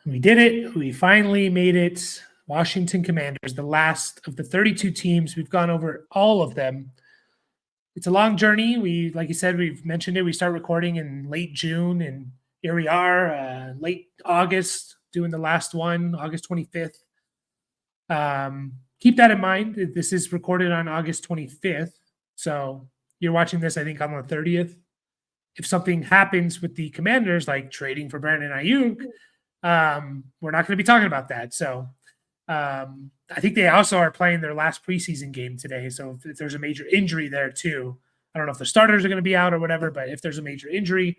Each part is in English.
We did it. We finally made it. Washington Commanders, the last of the 32 teams. We've gone over all of them. It's a long journey. Like you said, we've mentioned it. We start recording in late June, and here we are, late August, doing the last one, August 25th. Keep that in mind. This is recorded on August 25th. So you're watching this, I think, on the 30th. If something happens with the Commanders, like trading for Brandon Ayuk, we're not going to be talking about that. So I think they also are playing their last preseason game today. So if there's a major injury there too, I don't know if the starters are going to be out or whatever, but if there's a major injury,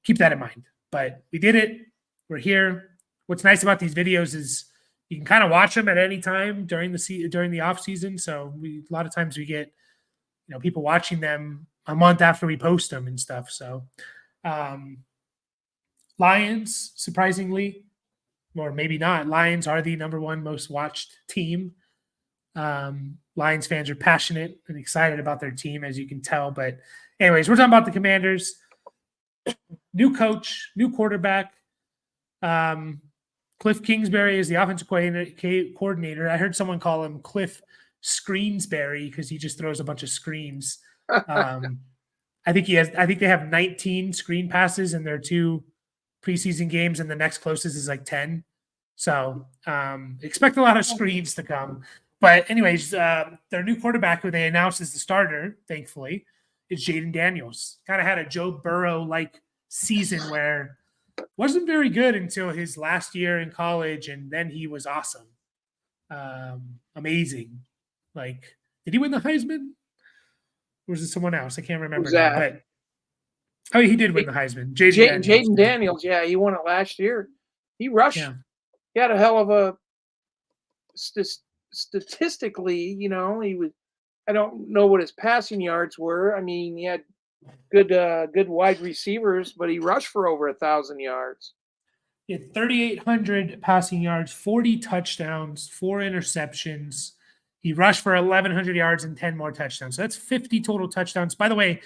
keep that in mind. But we did it. We're here. What's nice about these videos is you can kind of watch them at any time during the off season. So a lot of times we get, people watching them a month after we post them and stuff. So Lions, surprisingly, or maybe not, Lions are the number one most watched team. Lions fans are passionate and excited about their team, as you can tell. But anyways, we're talking about the Commanders. New coach, new quarterback. Cliff Kingsbury is the offensive coordinator. I heard someone call him Cliff Screensbury because he just throws a bunch of screens. I think they have 19 screen passes in their 2 preseason games, and the next closest is like 10. So expect a lot of screens to come. But anyways, their new quarterback, who they announced as the starter, thankfully, is Jayden Daniels. Kind of had a Joe Burrow-like season where wasn't very good until his last year in college, and then he was awesome. Amazing. Like, did he win the Heisman? Or was it someone else? I can't remember now. But he did win the Heisman. Jayden Daniels, yeah, he won it last year. He rushed. Yeah. He had a hell of a statistically, he was. I don't know what his passing yards were. I mean, he had good wide receivers, but he rushed for over 1,000 yards. He had 3,800 passing yards, 40 touchdowns, 4 interceptions. He rushed for 1,100 yards and 10 more touchdowns. So that's 50 total touchdowns. By the way,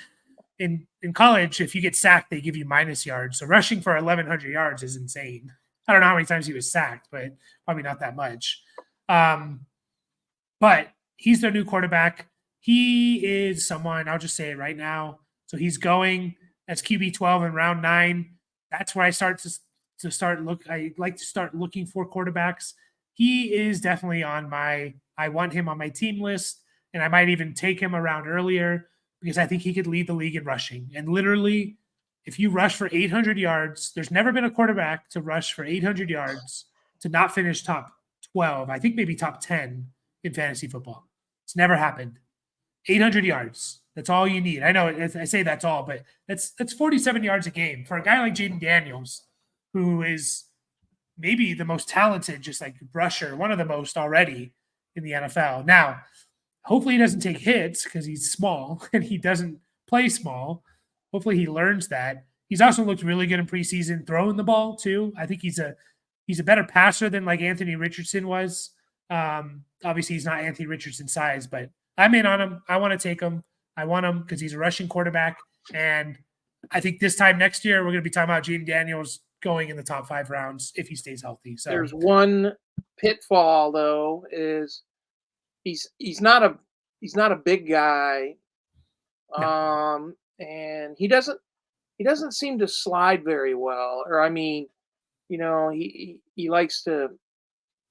in college, if you get sacked, they give you minus yards. So rushing for 1,100 yards is insane. I don't know how many times he was sacked, but probably not that much. But he's their new quarterback. He is someone, I'll just say it right now. So he's going as QB 12 in round 9. That's where I I like to start looking for quarterbacks. He is definitely I want him on my team list, and I might even take him around earlier because I think he could lead the league in rushing. And literally, if you rush for 800 yards, there's never been a quarterback to rush for 800 yards to not finish top 12. I think maybe top 10 in fantasy football. It's never happened. 800 yards. That's all you need. I know I say that's all, but that's 47 yards a game for a guy like Jayden Daniels, who is maybe the most talented, just like rusher, one of the most already in the NFL. Now, hopefully he doesn't take hits because he's small and he doesn't play small. Hopefully he learns that. He's also looked really good in preseason throwing the ball too. I think he's a better passer than like Anthony Richardson was. Obviously he's not Anthony Richardson size, but I'm in on him. I want to take him. I want him because he's a rushing quarterback. And I think this time next year, we're going to be talking about Jayden Daniels going in the top 5 rounds if he stays healthy. So there's one pitfall though, is he's not a big guy. No. And he doesn't seem to slide very well. Or I mean, he likes to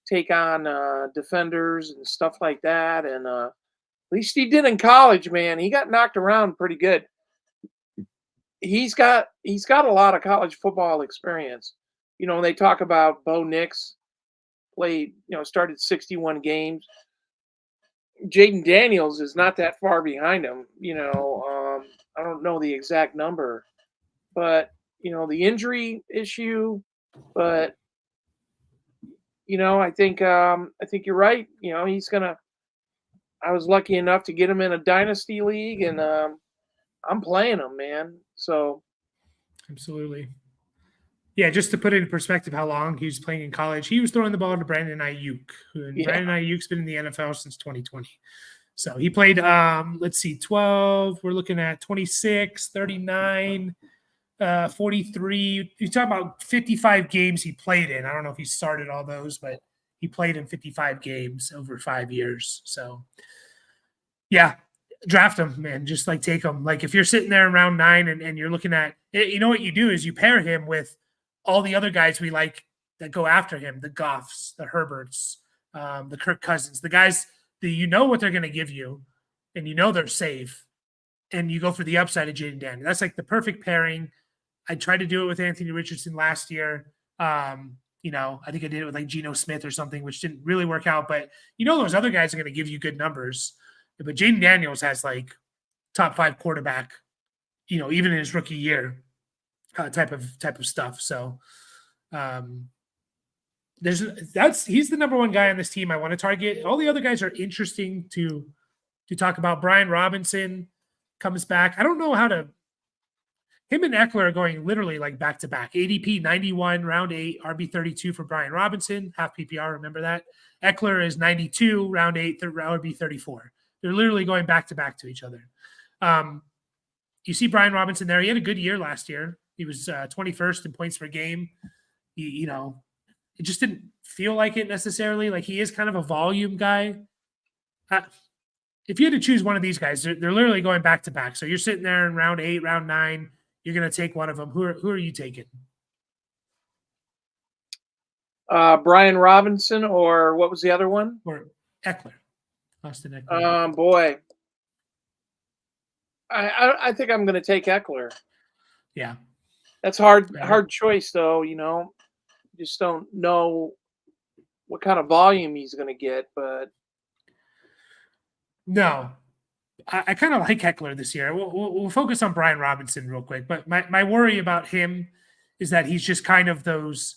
take on defenders and stuff like that. And at least he did in college, man. He got knocked around pretty good. He's got a lot of college football experience. They talk about Bo Nix played, started 61 games. Jayden Daniels is not that far behind him. I don't know the exact number, but the injury issue. But I think you're right. He's gonna. I was lucky enough to get him in a dynasty league, and I'm playing him, man. So, absolutely. Yeah, just to put it in perspective how long he was playing in college, he was throwing the ball to Brandon Ayuk. Brandon Ayuk's been in the NFL since 2020. So he played, 12. We're looking at 26, 39, 43. You talk about 55 games he played in. I don't know if he started all those, but he played in 55 games over 5 years. So, yeah, draft him, man. Just like take him. Like if you're sitting there in round 9 and you're looking at, you know what you do is you pair him with all the other guys we like that go after him, the Goffs, the Herberts, the Kirk Cousins, the guys that you know what they're going to give you and you know they're safe. And you go for the upside of Jayden Daniels. That's like the perfect pairing. I tried to do it with Anthony Richardson last year. You know, I think I did it with like Geno Smith or something, which didn't really work out. But you know, those other guys are going to give you good numbers. But Jayden Daniels has like top 5 quarterback, you know, even in his rookie year, type of stuff. So he's the number one guy on this team I want to target. All the other guys are interesting to talk about. Brian Robinson comes back. I don't know how to. Him and Eckler are going literally like back to back. ADP 91, round 8, RB 32 for Brian Robinson, half PPR. Remember that. Eckler is 92, round 8, RB 34. They're literally going back to each other. You see Brian Robinson there. He had a good year last year. He was 21st in points per game. You know, it just didn't feel like it necessarily. Like he is kind of a volume guy. If you had to choose one of these guys, they're literally going back to back. So you're sitting there in round 8, round 9. You're going to take one of them. Who are you taking? Brian Robinson, or what was the other one? Or Eckler. Austin Eckler. Boy. I think I'm going to take Eckler. Yeah. That's hard choice, though, you know. Just don't know what kind of volume he's going to get, but. No. I kind of like Eckler this year. We'll focus on Brian Robinson real quick, but my worry about him is that he's just kind of those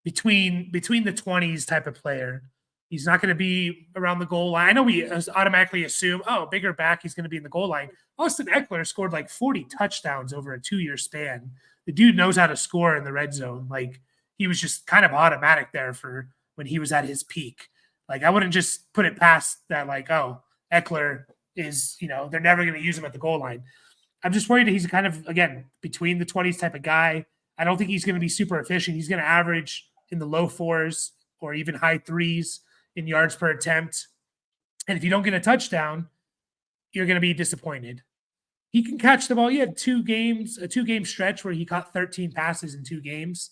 between the 20s type of player. He's not going to be around the goal line. I know we automatically assume, bigger back, he's going to be in the goal line. Austin Eckler scored like 40 touchdowns over a 2-year span. The dude knows how to score in the red zone. Like he was just kind of automatic there for when he was at his peak. Like I wouldn't just put it past that, like, Eckler is, you know, they're never going to use him at the goal line. I'm just worried that he's kind of, again, between the 20s type of guy. I don't think he's going to be super efficient. He's going to average in the low 4s or even high 3s in yards per attempt. And if you don't get a touchdown, you're going to be disappointed. He can catch the ball. He had a 2-game stretch where he caught 13 passes in 2 games.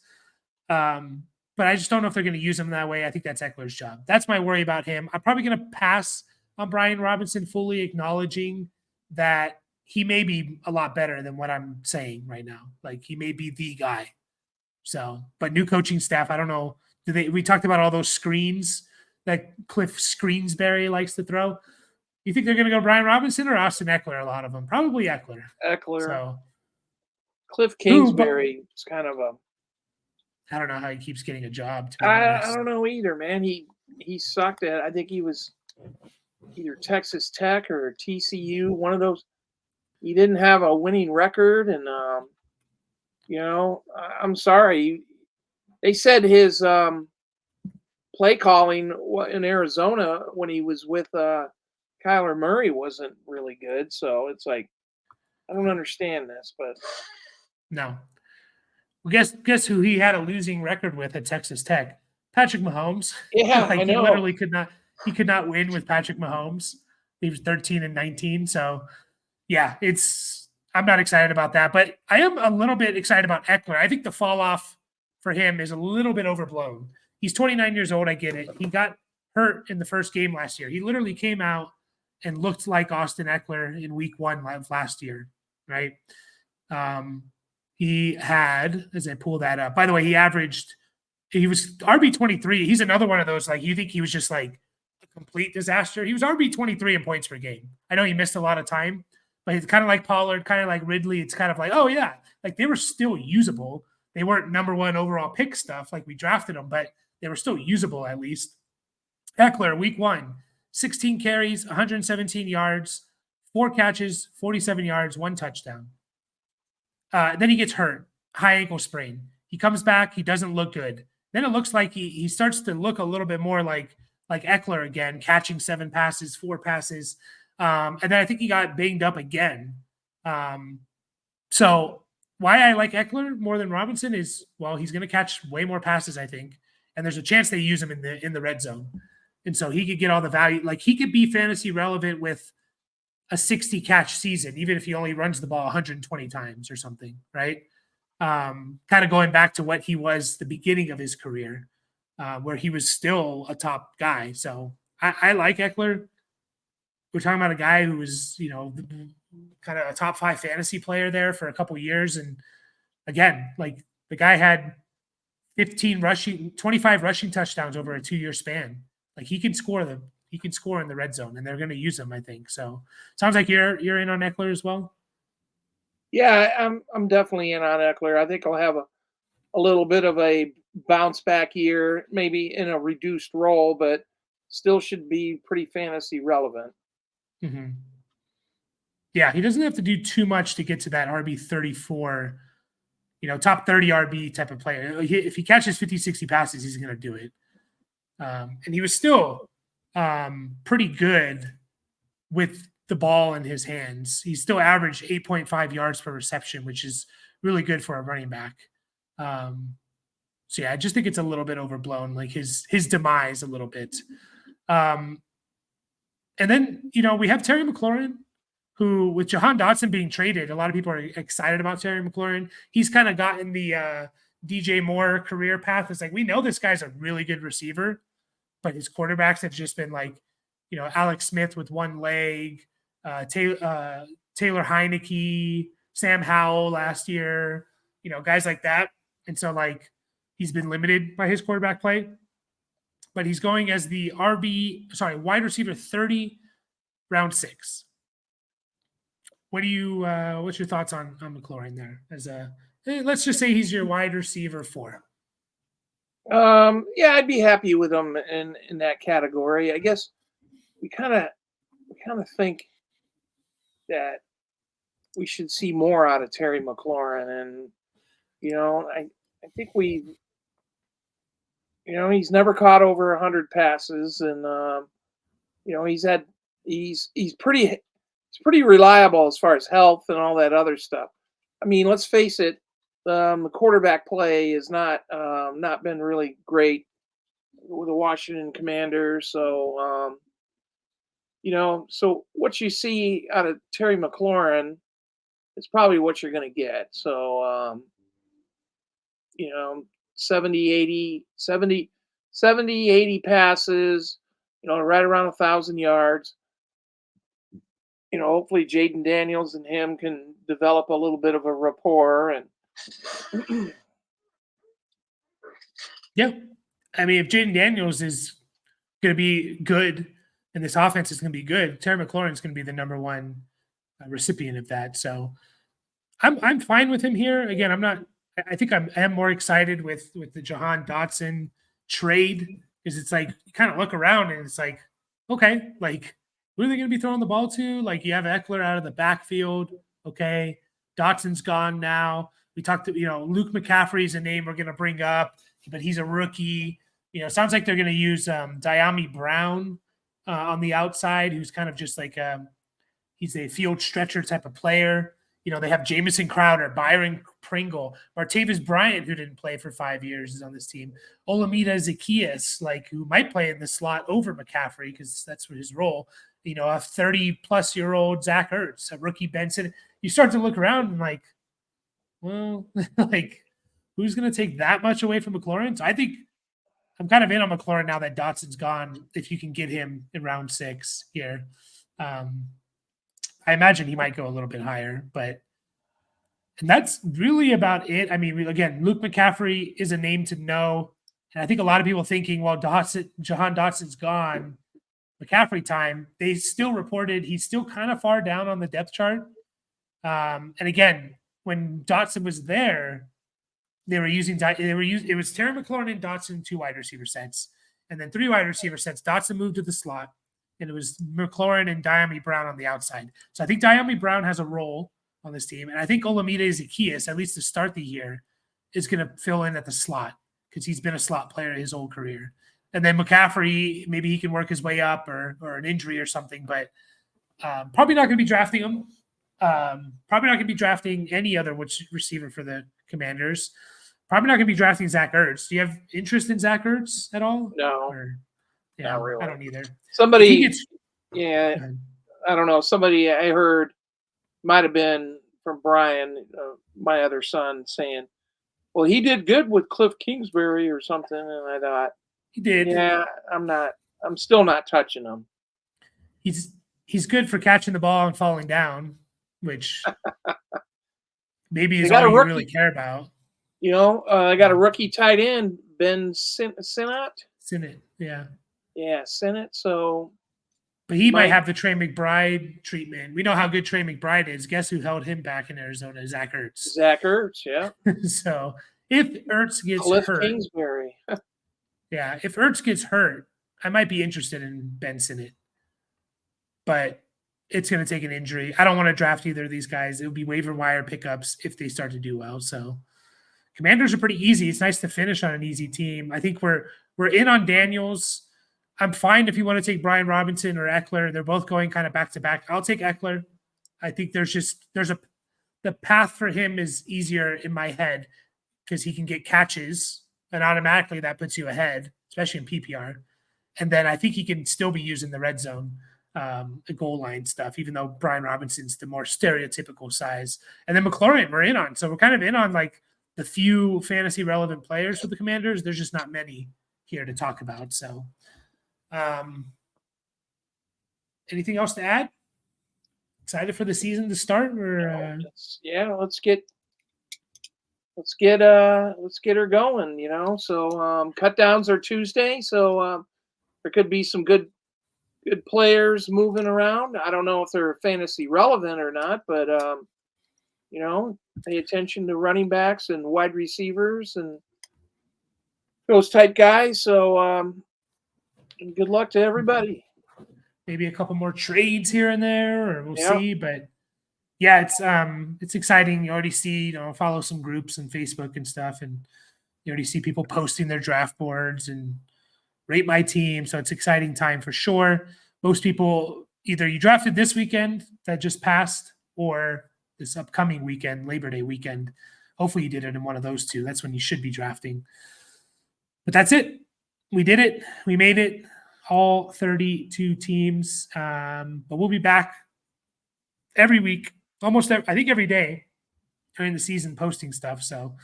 But I just don't know if they're going to use him that way. I think that's Eckler's job. That's my worry about him. I'm probably going to pass on Brian Robinson, fully acknowledging that he may be a lot better than what I'm saying right now. Like he may be the guy. So, but new coaching staff, I don't know. We talked about all those screens that Cliff Screensberry likes to throw. You think they're going to go Brian Robinson or Austin Eckler? A lot of them, probably Eckler. So, Cliff Kingsbury is kind of a. I don't know how he keeps getting a job. I don't know either, man. He sucked at. I think he was either Texas Tech or TCU, one of those. He didn't have a winning record, and you know, I'm sorry. They said his play calling in Arizona when he was with Kyler Murray wasn't really good. So it's like, I don't understand this, but no. Well, guess who he had a losing record with at Texas Tech? Patrick Mahomes. Yeah, like I know. He literally could not win with Patrick Mahomes. He was 13-19. So yeah, I'm not excited about that, but I am a little bit excited about Eckler. I think the fall off for him is a little bit overblown. He's 29 years old. I get it. He got hurt in the first game last year. He literally came out and looked like Austin Eckler in week 1 of last year, right? He had, as I pull that up, by the way, he was RB23. He's another one of those, like, you think he was just like a complete disaster. He was RB23 in points per game. I know he missed a lot of time, but it's kind of like Pollard, kind of like Ridley. It's kind of like, oh yeah, like they were still usable. They weren't number 1 overall pick stuff like we drafted them, but they were still usable at least. Eckler, week 1, 16 carries, 117 yards, 4 catches, 47 yards, 1 touchdown. Then he gets hurt, high ankle sprain. He comes back. He doesn't look good. Then it looks like he starts to look a little bit more like Eckler again, catching 7 passes, 4 passes. And then I think he got banged up again. So why I like Eckler more than Robinson is, well, he's going to catch way more passes, I think, and there's a chance they use him in the red zone, and so he could get all the value. Like he could be fantasy relevant with a 60 catch season, even if he only runs the ball 120 times or something, right? Kind of going back to what he was the beginning of his career, where he was still a top guy. So I like Eckler. We're talking about a guy who was, kind of a top 5 fantasy player there for a couple years. And again, like the guy had 25 rushing touchdowns over a 2-year span. Like he can score in the red zone, and they're going to use him, I think. So sounds like you're in on Eckler as well. Yeah, I'm definitely in on Eckler. I think I'll have a little bit of a bounce back year, maybe in a reduced role, but still should be pretty fantasy relevant. Mm-hmm. Yeah, he doesn't have to do too much to get to that RB 34, top 30 RB type of player. If he catches 50, 60 passes, he's going to do it. And he was still pretty good with the ball in his hands. He still averaged 8.5 yards per reception, which is really good for a running back. So yeah, I just think it's a little bit overblown, like his demise a little bit. And then, we have Terry McLaurin, who, with Jahan Dotson being traded, a lot of people are excited about Terry McLaurin. He's kind of gotten the DJ Moore career path. It's like, we know this guy's a really good receiver, but his quarterbacks have just been like, Alex Smith with one leg, Taylor Heineke, Sam Howell last year, guys like that. And so, like, he's been limited by his quarterback play. But he's going as the wide receiver 30, round 6. What's your thoughts on McLaurin there? Let's just say he's your wide receiver 4. Yeah, I'd be happy with him in that category. I guess we kind of think that we should see more out of Terry McLaurin, and I think he's never caught over 100 passes, and he's pretty reliable as far as health and all that other stuff. I mean, let's face it, the quarterback play has not been really great with the Washington Commanders. So, so what you see out of Terry McLaurin is probably what you're going to get. So, 70, 80, 70, 70, 80 passes, right around 1,000 yards. Hopefully Jayden Daniels and him can develop a little bit of a rapport. And Yeah. I mean, if Jayden Daniels is going to be good and this offense is going to be good, Terry McLaurin is going to be the number one recipient of that. So I'm fine with him here. Again, I think I am more excited with the Jahan Dotson trade, because it's like you kind of look around and it's like, okay, like who are they going to be throwing the ball to? Like you have Eckler out of the backfield. Okay. Dotson's gone now. We talked to, Luke McCaffrey's a name we're going to bring up, but he's a rookie. Sounds like they're going to use Diami Brown on the outside, who's kind of just like he's a field stretcher type of player. They have Jamison Crowder, Byron Pringle, Martavis Bryant, who didn't play for 5 years, is on this team. Olamide Zaccheaus, who might play in the slot over McCaffrey because that's his role. A 30-plus-year-old Zach Ertz, a rookie Benson. You start to look around and like, well, like who's going to take that much away from McLaurin? So I think I'm kind of in on McLaurin now that Dotson's gone. If you can get him in round 6 here. I imagine he might go a little bit higher, and that's really about it. I mean, again, Luke McCaffrey is a name to know. And I think a lot of people thinking, well, Jahan Dotson's gone, McCaffrey time. They still reported he's still kind of far down on the depth chart. And again, when Dotson was there, it was Terry McLaurin and Dotson 2 wide receiver sets, and then 3 wide receiver sets. Dotson moved to the slot, and it was McLaurin and Diami Brown on the outside. So I think Diami Brown has a role on this team, and I think Olamide Zaccheaus, at least to start the year, is going to fill in at the slot because he's been a slot player his whole career. And then McCaffrey, maybe he can work his way up or an injury or something, but probably not going to be drafting him. Probably not going to be drafting any other receiver for the Commanders. Probably not going to be drafting Zach Ertz. Do you have interest in Zach Ertz at all? No, Or yeah, not really. I don't either. If he Somebody, gets, yeah, go ahead. I don't know. Somebody I heard might have been from Brian, my other son, saying, "Well, he did good with Cliff Kingsbury or something," and I thought, He did. "Yeah, I'm still not touching him." He's good for catching the ball and falling down, which maybe They is got all a you really rookie. care about. I got a rookie tight end, Ben Sinnott. Senate, yeah. Yeah, Sinnott. So But he might might have the Trey McBride treatment. We know how good Trey McBride is. Guess who held him back in Arizona? Zach Ertz. Zach Ertz. Yeah, So if Ertz gets Cliff hurt, Kingsbury. yeah, if Ertz gets hurt, I might be interested in Ben Sinnott. But it's going to take an injury. I don't want to draft either of these guys. It would be waiver wire pickups if they start to do well. So Commanders are pretty easy. It's nice to finish on an easy team. I think we're in on Daniels. I'm fine if you want to take Brian Robinson or Eckler. They're both going kind of back to back. I'll take Eckler. I think the path for him is easier in my head because he can get catches and automatically that puts you ahead, especially in PPR. And then I think he can still be used in the red zone, the goal line stuff, even though Brian Robinson's the more stereotypical size. And then McLaurin we're in on. So we're kind of in on like the few fantasy relevant players for the Commanders. There's just not many here to talk about. So anything else to add? Excited for the season to start? Or Let's get her going. So cut downs are Tuesday, so there could be some good players moving around. I don't know if they're fantasy relevant or not, but pay attention to running backs and wide receivers and those type guys. So good luck to everybody. maybe a couple more trades here and there, or we'll Yeah. see. But yeah, it's exciting. You already see, follow some groups on Facebook and stuff, and you already see people posting their draft boards and rate my team. So it's exciting time for sure. Most people either you drafted this weekend that just passed or this upcoming weekend, Labor Day weekend. Hopefully you did it in one of those two. That's when you should be drafting. But that's it. We did it. We made it. All 32 teams. But we'll be back every week, I think every day during the season posting stuff. So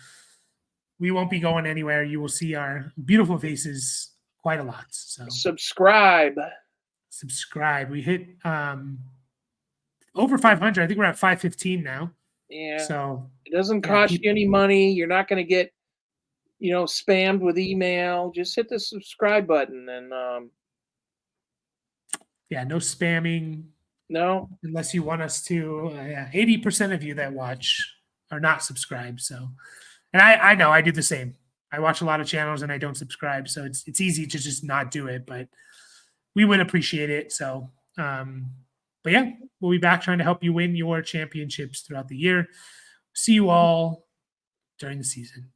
we won't be going anywhere. You will see our beautiful faces quite a lot. So subscribe. We hit over 500. I think we're at 515 now. Yeah. So it doesn't cost you any money. You're not going to get, spammed with email. Just hit the subscribe button and no spamming. No, unless you want us to. 80% of you that watch are not subscribed. So, and I know I do the same. I watch a lot of channels and I don't subscribe. So it's easy to just not do it, but we would appreciate it. So, but yeah, we'll be back trying to help you win your championships throughout the year. See you all during the season.